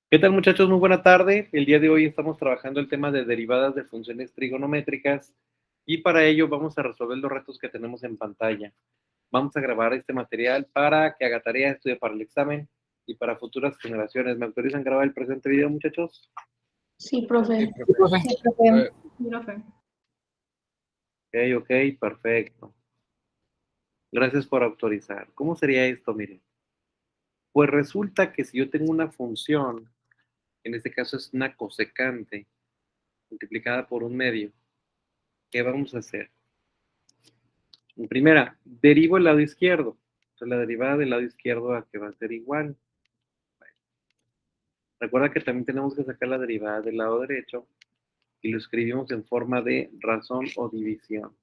¿Qué tal, muchachos? Muy buena tarde. El día de hoy estamos trabajando el tema de derivadas de funciones trigonométricas y para ello vamos a resolver los retos que tenemos en pantalla. Vamos a grabar este material para que haga tarea, estudie para el examen y para futuras generaciones. ¿Me autorizan grabar el presente video, muchachos? Sí, profe. Sí, profe. Sí, profe. Sí, profe. Ok, perfecto. Gracias por autorizar. ¿Cómo sería esto? Miren. Pues resulta que si yo tengo una función, en este caso es una cosecante, multiplicada por un medio, ¿qué vamos a hacer? En primera, derivo el lado izquierdo. Entonces, la derivada del lado izquierdo a que va a ser igual. Recuerda que también tenemos que sacar la derivada del lado derecho y lo escribimos en forma de razón o división.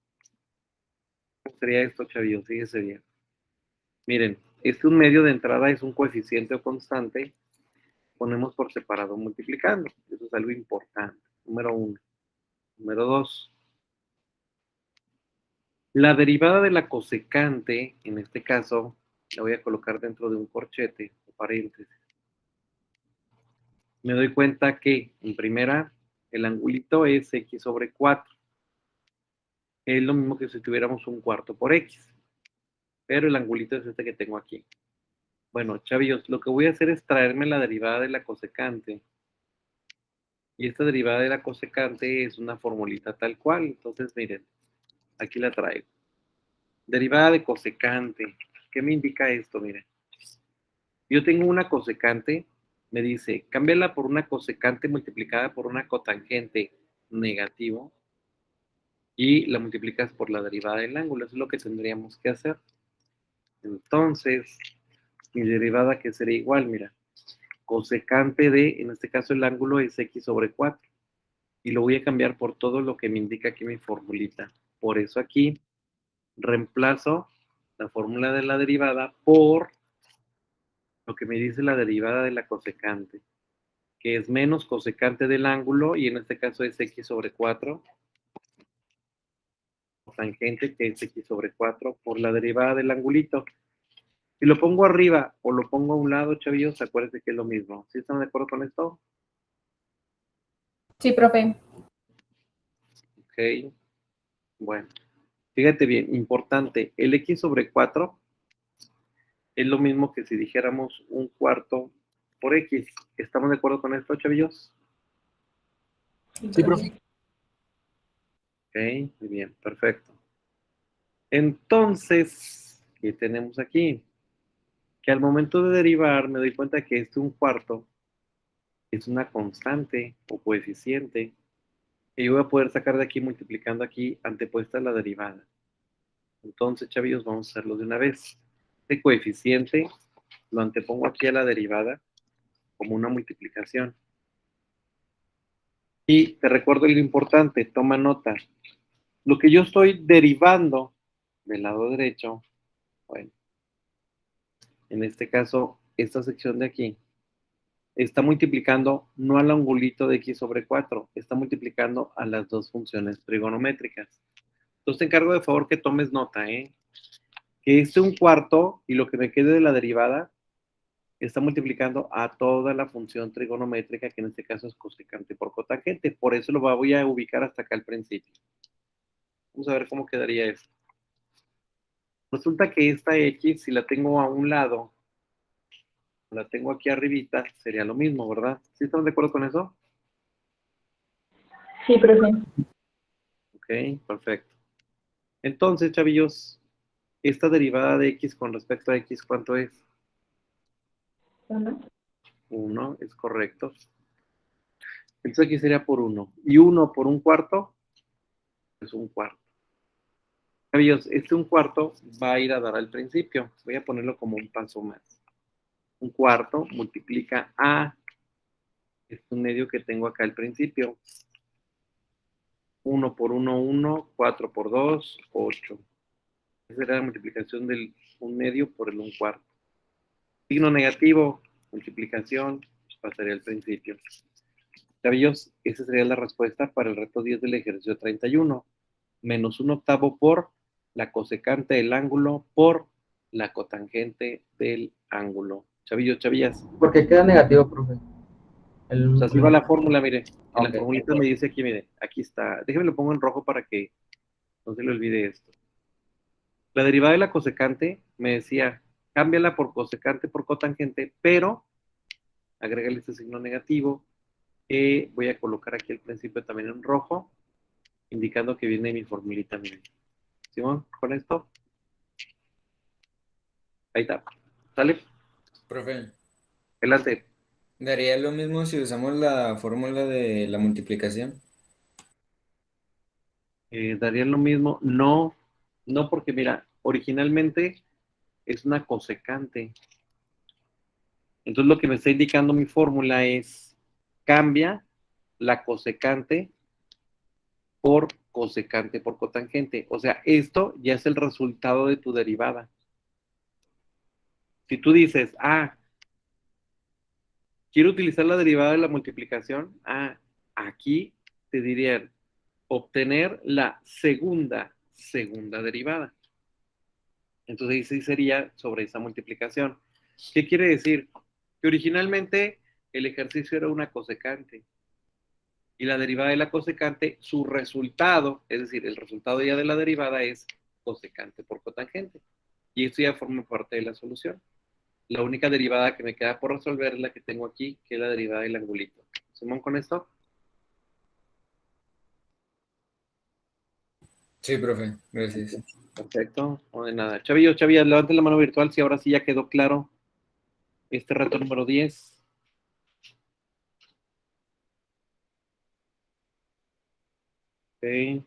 ¿Cómo sería esto, chavillos? Fíjese bien. Miren, un medio de entrada es un coeficiente o constante. Ponemos por separado multiplicando. Eso es algo importante. Número 1. Número 2. La derivada de la cosecante, en este caso, la voy a colocar dentro de un corchete o paréntesis. Me doy cuenta que, en primera, el angulito es x sobre 4. Es lo mismo que si tuviéramos un cuarto por x. Pero el angulito es este que tengo aquí. Bueno, chavillos, lo que voy a hacer es traerme la derivada de la cosecante. Y esta derivada de la cosecante es una formulita tal cual. Entonces, miren, aquí la traigo. Derivada de cosecante. ¿Qué me indica esto? Miren. Yo tengo una cosecante, me dice, cámbiala por una cosecante multiplicada por una cotangente negativo y la multiplicas por la derivada del ángulo. Eso es lo que tendríamos que hacer. Entonces, mi derivada que sería igual, mira, cosecante de, en este caso el ángulo es x sobre 4. Y lo voy a cambiar por todo lo que me indica aquí mi formulita. Por eso aquí reemplazo la fórmula de la derivada por lo que me dice la derivada de la cosecante, que es menos cosecante del ángulo, y en este caso es x sobre 4, tangente, que es x sobre 4, por la derivada del angulito. Si lo pongo arriba o lo pongo a un lado, chavillos, acuérdense que es lo mismo. ¿Sí están de acuerdo con esto? Sí, profe. Ok. Bueno, fíjate bien, importante, el x sobre 4 es lo mismo que si dijéramos un cuarto por x. ¿Estamos de acuerdo con esto, chavillos? Sí, profe. Ok, muy bien, perfecto. Entonces, ¿qué tenemos aquí? Que al momento de derivar me doy cuenta que un cuarto es una constante o coeficiente y yo voy a poder sacar de aquí multiplicando aquí antepuesta la derivada. Entonces, chavillos, vamos a hacerlo de una vez. Este coeficiente lo antepongo aquí a la derivada como una multiplicación. Y te recuerdo lo importante, toma nota. Lo que yo estoy derivando del lado derecho, bueno, en este caso, esta sección de aquí, está multiplicando no al angulito de x sobre 4, está multiplicando a las dos funciones trigonométricas. Entonces te encargo de favor que tomes nota, que un cuarto y lo que me quede de la derivada está multiplicando a toda la función trigonométrica, que en este caso es cosecante por cotangente. Por eso lo voy a ubicar hasta acá al principio. Vamos a ver cómo quedaría esto. Resulta que esta x, si la tengo a un lado, la tengo aquí arribita, sería lo mismo, ¿verdad? ¿Sí estamos de acuerdo con eso? Sí, profe. Ok, perfecto. Entonces, chavillos, esta derivada de x con respecto a x, ¿cuánto es? 1, es correcto. Entonces aquí sería por 1. Y 1 por un cuarto es un cuarto. Chavillos, un cuarto va a ir a dar al principio. Voy a ponerlo como un paso más. Un cuarto multiplica a medio que tengo acá al principio. 1 por 1, 1, 4 por 2, 8. Esa será la multiplicación del un medio por el un cuarto. Signo negativo, multiplicación, pasaría al principio. Chavillos, esa sería la respuesta para el reto 10 del ejercicio 31. Menos un octavo por la cosecante del ángulo por la cotangente del ángulo. Chavillos, chavillas. ¿Por qué queda negativo, profe? O sea, así va la fórmula, mire. En la Ok. formulita me dice aquí, mire, aquí está. Déjeme lo pongo en rojo para que no se le olvide esto. La derivada de la cosecante me decía, cámbiala por cosecante por cotangente, pero agrégale este signo negativo. Voy a colocar aquí el principio también en rojo, indicando que viene mi formulita, miren. Simón, con esto. Ahí está. ¿Sale? Profe, Adelante. ¿daría lo mismo si usamos la fórmula de la multiplicación? Daría lo mismo. No, no porque mira, originalmente es una cosecante. Entonces lo que me está indicando mi fórmula es cambia la cosecante por cosecante por cotangente. O sea, esto ya es el resultado de tu derivada. Si tú dices, quiero utilizar la derivada de la multiplicación, aquí te dirían obtener la segunda derivada. Entonces ahí sí sería sobre esa multiplicación. ¿Qué quiere decir? Que originalmente el ejercicio era una cosecante y la derivada de la cosecante, su resultado, es decir, el resultado ya de la derivada es cosecante por cotangente. Y esto ya forma parte de la solución. La única derivada que me queda por resolver es la que tengo aquí, que es la derivada del angulito. ¿Simón con esto? Sí, profe, gracias. Perfecto, no de nada. Chavillos, levanten la mano virtual si ahora sí ya quedó claro este reto número 10. Ok.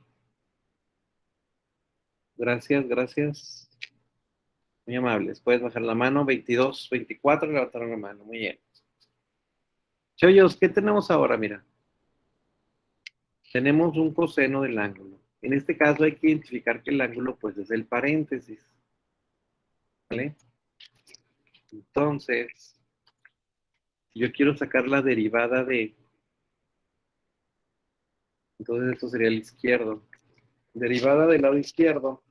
Gracias. Muy amables. Puedes bajar la mano. 22, 24, levantaron la mano. Muy bien. Chavillos, ¿qué tenemos ahora? Mira, tenemos un coseno del ángulo. En este caso hay que identificar que el ángulo pues es el paréntesis. ¿Vale? Entonces, yo quiero sacar la derivada de... Entonces esto sería el izquierdo. Derivada del lado izquierdo.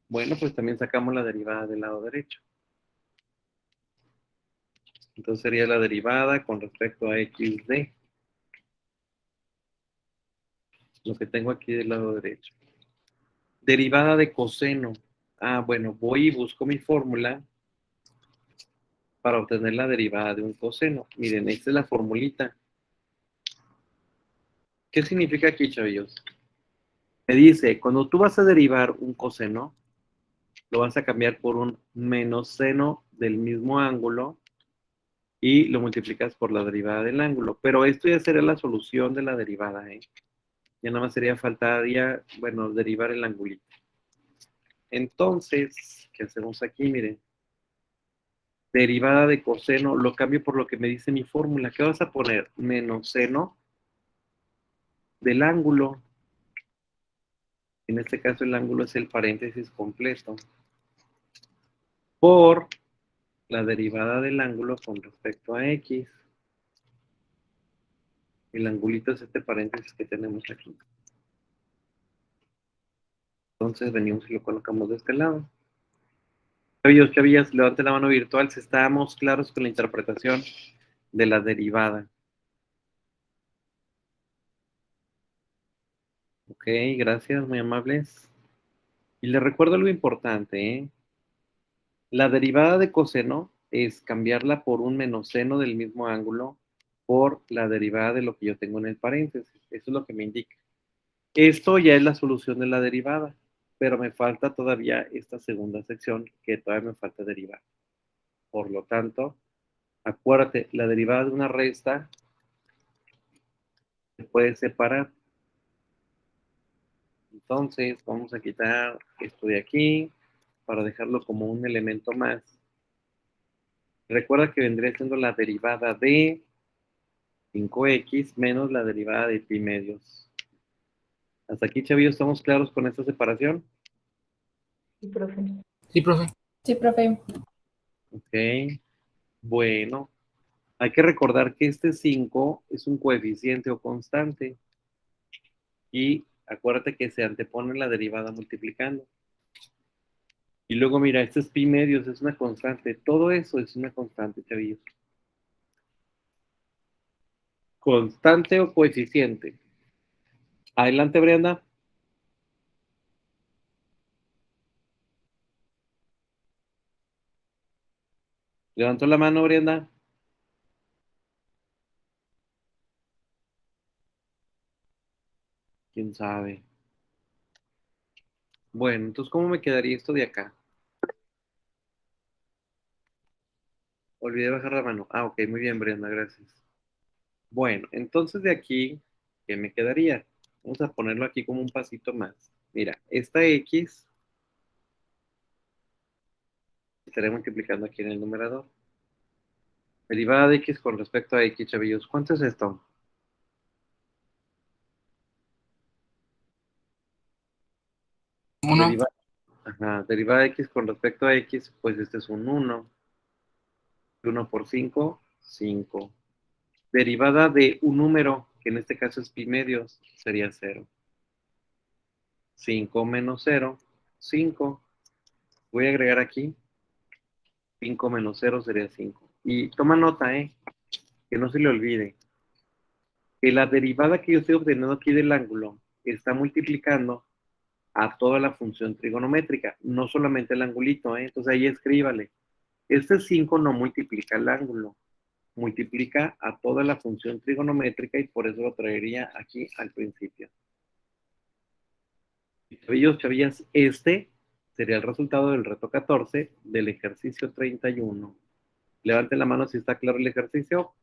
Bueno, pues también sacamos la derivada del lado derecho. Entonces sería la derivada con respecto a xd. Lo que tengo aquí del lado derecho. Derivada de coseno. Bueno, voy y busco mi fórmula para obtener la derivada de un coseno. Miren, esta es la formulita. ¿Qué significa aquí, chavillos? Me dice, cuando tú vas a derivar un coseno, lo vas a cambiar por un menos seno del mismo ángulo y lo multiplicas por la derivada del ángulo. Pero esto ya sería la solución de la derivada, ¿eh? Ya nada más faltaría, bueno, derivar el angulito. Entonces, ¿qué hacemos aquí? Miren, derivada de coseno, lo cambio por lo que me dice mi fórmula. ¿Qué vas a poner? Menos seno del ángulo. En este caso el ángulo es el paréntesis completo. Por la derivada del ángulo con respecto a x. El angulito es este paréntesis que tenemos aquí. Entonces venimos y lo colocamos de este lado. Chavillas, levanten la mano virtual si estamos claros con la interpretación de la derivada. Ok, gracias, muy amables. Y les recuerdo algo importante, ¿eh? La derivada de coseno es cambiarla por un menos seno del mismo ángulo por la derivada de lo que yo tengo en el paréntesis. Eso es lo que me indica. Esto ya es la solución de la derivada, pero me falta todavía esta segunda sección que todavía me falta derivar. Por lo tanto, acuérdate, la derivada de una resta se puede separar. Entonces, vamos a quitar esto de aquí para dejarlo como un elemento más. Recuerda que vendría siendo la derivada de 5x menos la derivada de pi medios. Hasta aquí, chavillos, ¿estamos claros con esta separación? Sí, profe. Sí, profe. Sí, profe. Ok. Bueno, hay que recordar que este 5 es un coeficiente o constante. Y acuérdate que se antepone la derivada multiplicando. Y luego, mira, este es pi medios, es una constante. Todo eso es una constante, chavillos. ¿Constante o coeficiente? Adelante, Brenda. Levantó la mano, Brenda. ¿Quién sabe? Bueno, entonces, ¿cómo me quedaría esto de acá? Olvidé bajar la mano. Ah, ok, muy bien, Brenda, gracias. Bueno, entonces de aquí, ¿qué me quedaría? Vamos a ponerlo aquí como un pasito más. Mira, esta X estaré multiplicando aquí en el numerador. Derivada de X con respecto a X, chavillos. ¿Cuánto es esto? Uno. Derivada de X con respecto a X, pues este es un 1. 1 por 5, 5. Derivada de un número, que en este caso es pi medios, sería 0. 5 menos 0, 5. Voy a agregar aquí 5 menos 0 sería 5. Y toma nota, que no se le olvide, que la derivada que yo estoy obteniendo aquí del ángulo está multiplicando a toda la función trigonométrica, no solamente el angulito, Entonces ahí escríbale. Este 5 no multiplica el ángulo, multiplica a toda la función trigonométrica y por eso lo traería aquí al principio. Chavillos, chavillas, este sería el resultado del reto 14 del ejercicio 31. Levanten la mano si está claro el ejercicio.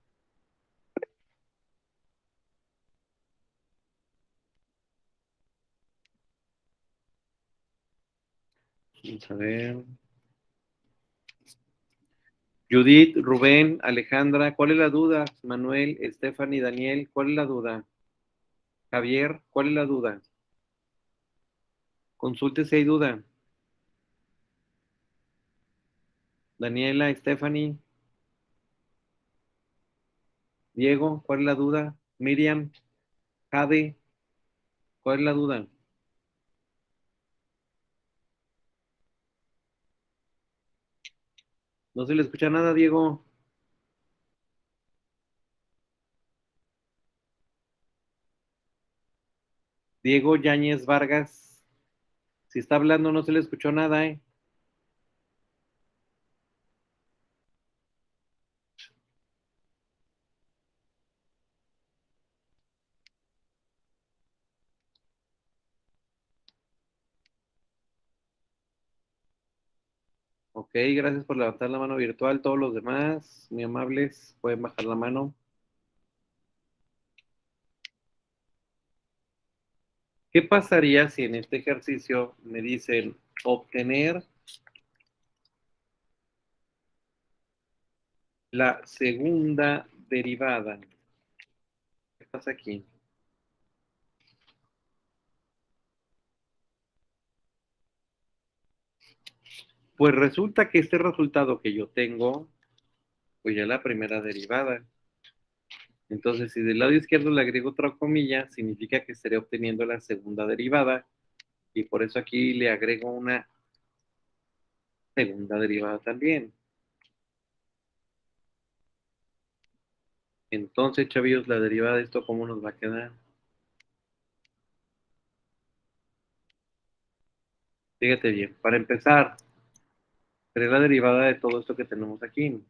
Vamos a ver. Judith, Rubén, Alejandra, ¿cuál es la duda? Manuel, Stephanie, Daniel, ¿cuál es la duda? Javier, ¿cuál es la duda? Consulte si hay duda. Daniela, Stephanie, Diego, ¿cuál es la duda? Miriam, Jade, ¿cuál es la duda? No se le escucha nada, Diego. Diego Yáñez Vargas. Si está hablando, no se le escuchó nada, Ok, gracias por levantar la mano virtual. Todos los demás, muy amables, pueden bajar la mano. ¿Qué pasaría si en este ejercicio me dicen obtener la segunda derivada? ¿Qué pasa aquí? Pues resulta que este resultado que yo tengo, pues ya es la primera derivada. Entonces, si del lado izquierdo le agrego otra comilla, significa que estaré obteniendo la segunda derivada. Y por eso aquí le agrego una segunda derivada también. Entonces, chavillos, la derivada de esto, ¿cómo nos va a quedar? Fíjate bien, para empezar, sería la derivada de todo esto que tenemos aquí.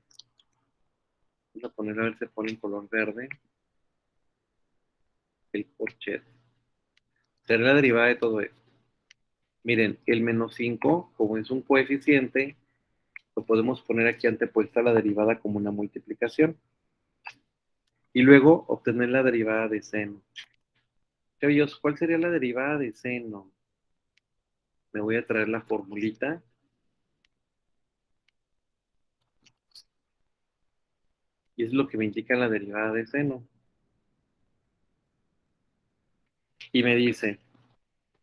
Vamos a poner a ver si se pone en color verde. El corchet. Sería la derivada de todo esto. Miren, el menos 5, como es un coeficiente, lo podemos poner aquí antepuesta a la derivada como una multiplicación. Y luego obtener la derivada de seno. Chavillos, ¿cuál sería la derivada de seno? Me voy a traer la formulita. Y es lo que me indica la derivada de seno. Y me dice,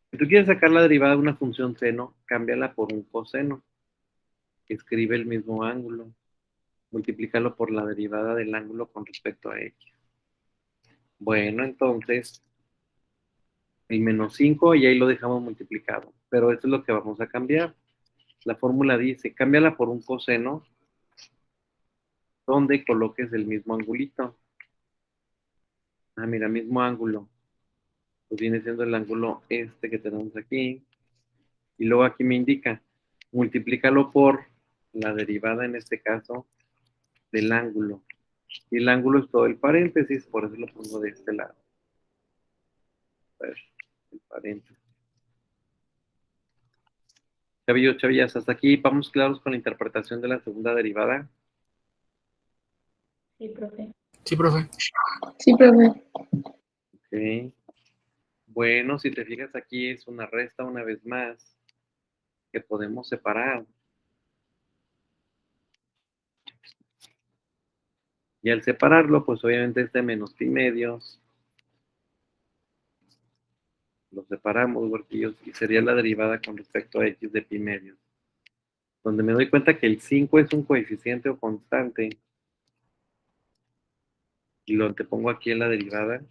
si tú quieres sacar la derivada de una función seno, cámbiala por un coseno. Escribe el mismo ángulo. Multiplícalo por la derivada del ángulo con respecto a x. Bueno, entonces, el menos 5 y ahí lo dejamos multiplicado. Pero esto es lo que vamos a cambiar. La fórmula dice, cámbiala por un coseno donde coloques el mismo angulito. Ah, mira, mismo ángulo. Pues viene siendo el ángulo este que tenemos aquí. Y luego aquí me indica, multiplícalo por la derivada, en este caso, del ángulo. Y el ángulo es todo el paréntesis, por eso lo pongo de este lado. A ver, el paréntesis. Chavillos, chavillas, hasta aquí vamos claros con la interpretación de la segunda derivada. Sí, profe. Sí, profe. Sí, profe. Ok. Bueno, si te fijas aquí es una resta una vez más que podemos separar. Y al separarlo, pues obviamente este menos pi medios lo separamos, huerquillos, y sería la derivada con respecto a x de pi medios. Donde me doy cuenta que el 5 es un coeficiente o constante. Y lo antepongo aquí en la derivada.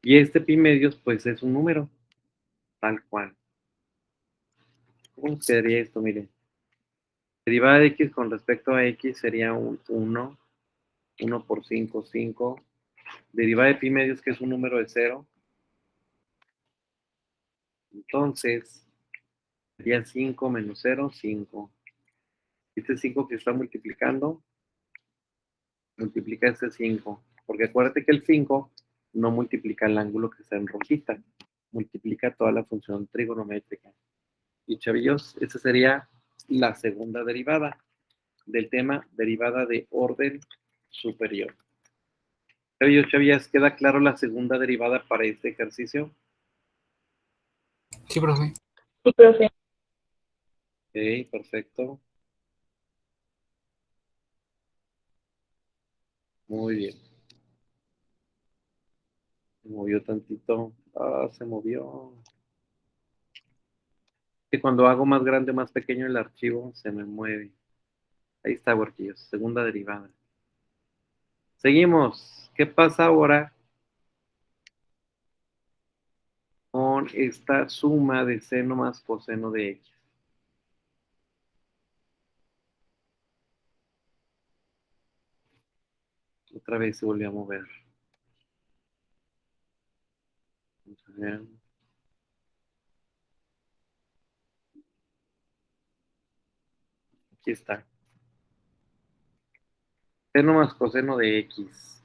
Y este pi medios, pues es un número, tal cual. ¿Cómo nos quedaría esto? Miren. Derivada de x con respecto a x sería un 1. 1 por 5, 5. Derivada de pi medios, que es un número de 0. Entonces, sería 5 menos 0, 5. Este 5 que está multiplicando, multiplica este 5. Porque acuérdate que el 5 no multiplica el ángulo que está en rojita. Multiplica toda la función trigonométrica. Y chavillos, esa sería la segunda derivada del tema derivada de orden superior. Chavillos, chavillas, ¿queda claro la segunda derivada para este ejercicio? Sí, profe. Sí, profe. Ok, perfecto. Muy bien. Se movió tantito. Ah, se movió. Que cuando hago más grande o más pequeño el archivo, se me mueve. Ahí está, huerquillos. Segunda derivada. Seguimos. ¿Qué pasa ahora con esta suma de seno más coseno de x? Otra vez se volvió a mover. Vamos a ver. Aquí está. Seno más coseno de x.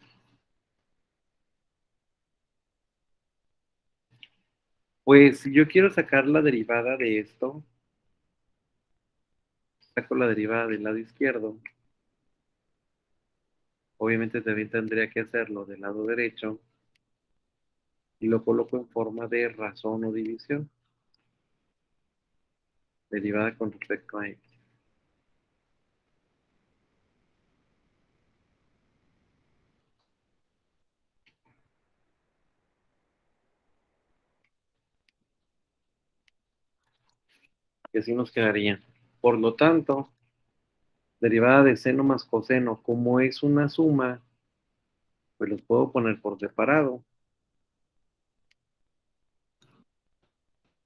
Pues si yo quiero sacar la derivada de esto, saco la derivada del lado izquierdo. Obviamente también tendría que hacerlo del lado derecho. Y lo coloco en forma de razón o división. Derivada con respecto a x. Y así nos quedaría. Por lo tanto, derivada de seno más coseno, como es una suma, pues los puedo poner por separado.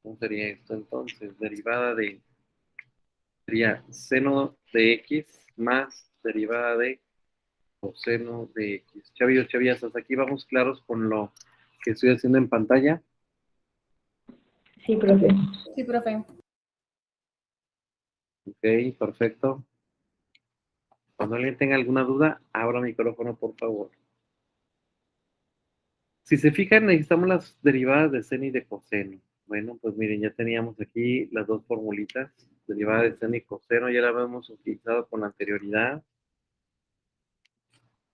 ¿Cómo sería esto entonces? Derivada de, sería seno de x más derivada de coseno de x. Chavillos, chavillas, hasta aquí vamos claros con lo que estoy haciendo en pantalla. Sí, profe. Sí, profe. Ok, perfecto. Cuando alguien tenga alguna duda, abra micrófono, por favor. Si se fijan, necesitamos las derivadas de seno y de coseno. Bueno, pues miren, ya teníamos aquí las dos formulitas. Derivada de seno y coseno, ya la habíamos utilizado con anterioridad.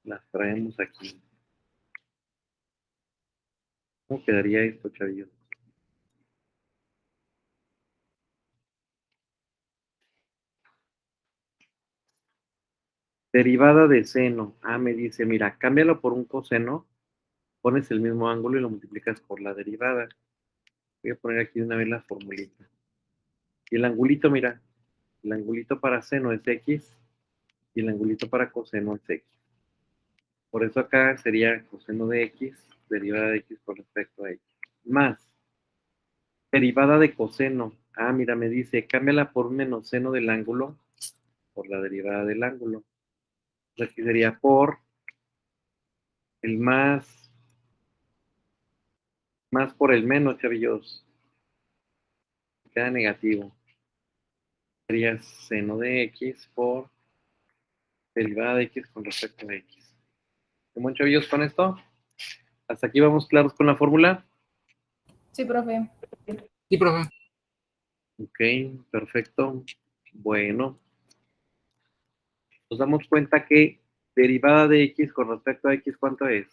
Las traemos aquí. ¿Cómo quedaría esto, chavillos? Derivada de seno. Ah, me dice, mira, cámbialo por un coseno, pones el mismo ángulo y lo multiplicas por la derivada. Voy a poner aquí de una vez la formulita. Y el angulito, mira, el angulito para seno es x y el angulito para coseno es x. Por eso acá sería coseno de x, derivada de x con respecto a x. Más, derivada de coseno. Ah, mira, me dice, cámbiala por un menos seno del ángulo, por la derivada del ángulo. Aquí sería por el más Más por el menos, chavillos. Queda negativo. Sería seno de x por derivada de x con respecto a x. ¿Cómo, chavillos, con esto? ¿Hasta aquí vamos claros con la fórmula? Sí, profe. Ok, perfecto. Bueno, nos damos cuenta que derivada de x con respecto a x, ¿cuánto es?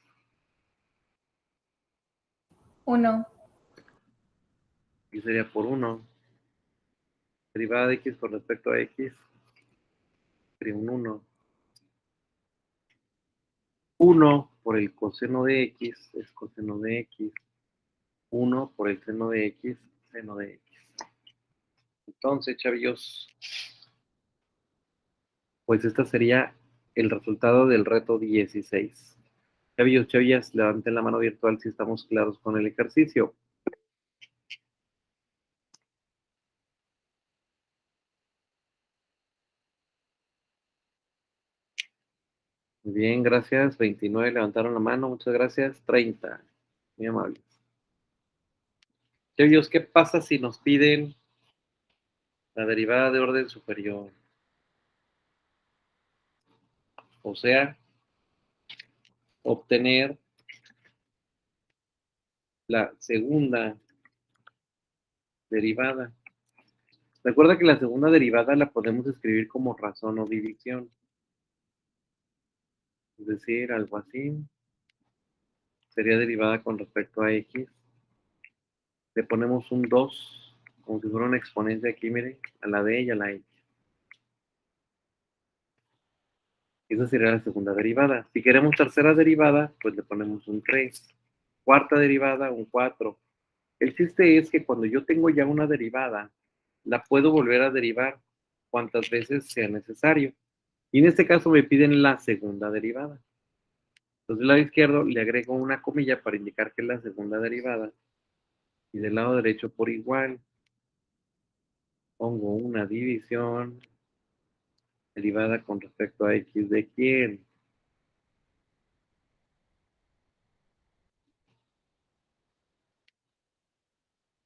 1. Y sería por 1. Derivada de x con respecto a x sería un 1. 1 por el coseno de x es coseno de x. 1 por el seno de x, seno de x. Entonces, chavillos, pues este sería el resultado del reto 16. Chavillos, chavillas, levanten la mano virtual si estamos claros con el ejercicio. Muy bien, gracias. 29 levantaron la mano, muchas gracias. 30, muy amables. Chavillos, ¿qué pasa si nos piden la derivada de orden superior? O sea, obtener la segunda derivada. Recuerda que la segunda derivada la podemos escribir como razón o división. Es decir, algo así. Sería derivada con respecto a x. Le ponemos un 2, como si fuera una exponencia aquí, miren, a la d y a la x. Esa sería la segunda derivada. Si queremos tercera derivada, pues le ponemos un 3. Cuarta derivada, un 4. El chiste es que cuando yo tengo ya una derivada, la puedo volver a derivar cuantas veces sea necesario. Y en este caso me piden la segunda derivada. Entonces del lado izquierdo le agrego una comilla para indicar que es la segunda derivada. Y del lado derecho por igual pongo una división derivada con respecto a x de quién.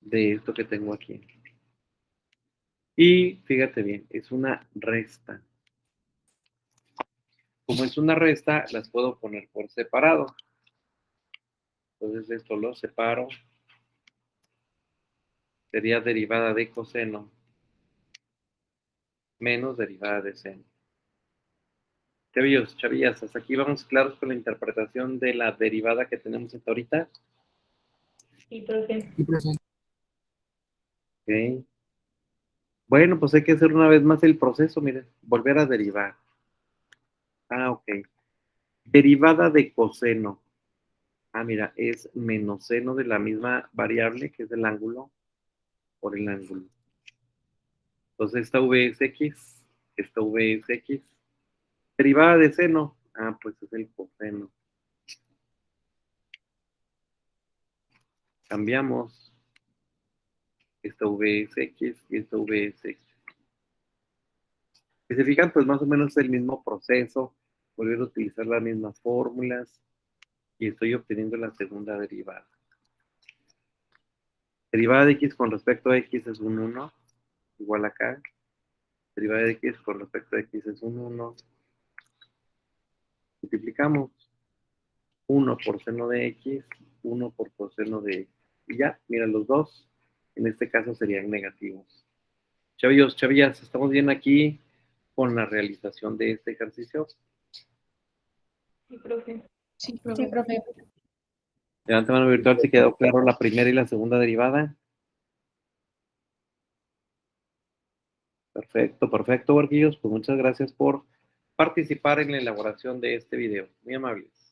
De esto que tengo aquí. Y fíjate bien, es una resta. Como es una resta, las puedo poner por separado. Entonces esto lo separo. Sería derivada de coseno menos derivada de seno. Chavillos, chavillas, hasta aquí vamos claros con la interpretación de la derivada que tenemos hasta ahorita. Sí, profe. Ok. Bueno, pues hay que hacer una vez más el proceso, miren, volver a derivar. Ah, ok. Derivada de coseno. Ah, mira, es menos seno de la misma variable, que es el ángulo, por el ángulo. Entonces esta v es x, esta v es x. Derivada de seno. Ah, pues es el coseno. Cambiamos. Esta v es x y esta v es x. Si se fijan, pues más o menos es el mismo proceso. Volver a utilizar las mismas fórmulas. Y estoy obteniendo la segunda derivada. Derivada de x con respecto a x es un 1. Igual acá. Derivada de x con respecto a x es un 1. Multiplicamos 1 por seno de x, 1 por coseno de x. Y ya, mira, los dos, en este caso serían negativos. Chavillos, chavillas, ¿estamos bien aquí con la realización de este ejercicio? Sí, profe. Sí, profe. Levanta mano virtual si quedó claro la primera y la segunda derivada. Perfecto, perfecto, Barquillos. Pues muchas gracias por participar en la elaboración de este video. Muy amables.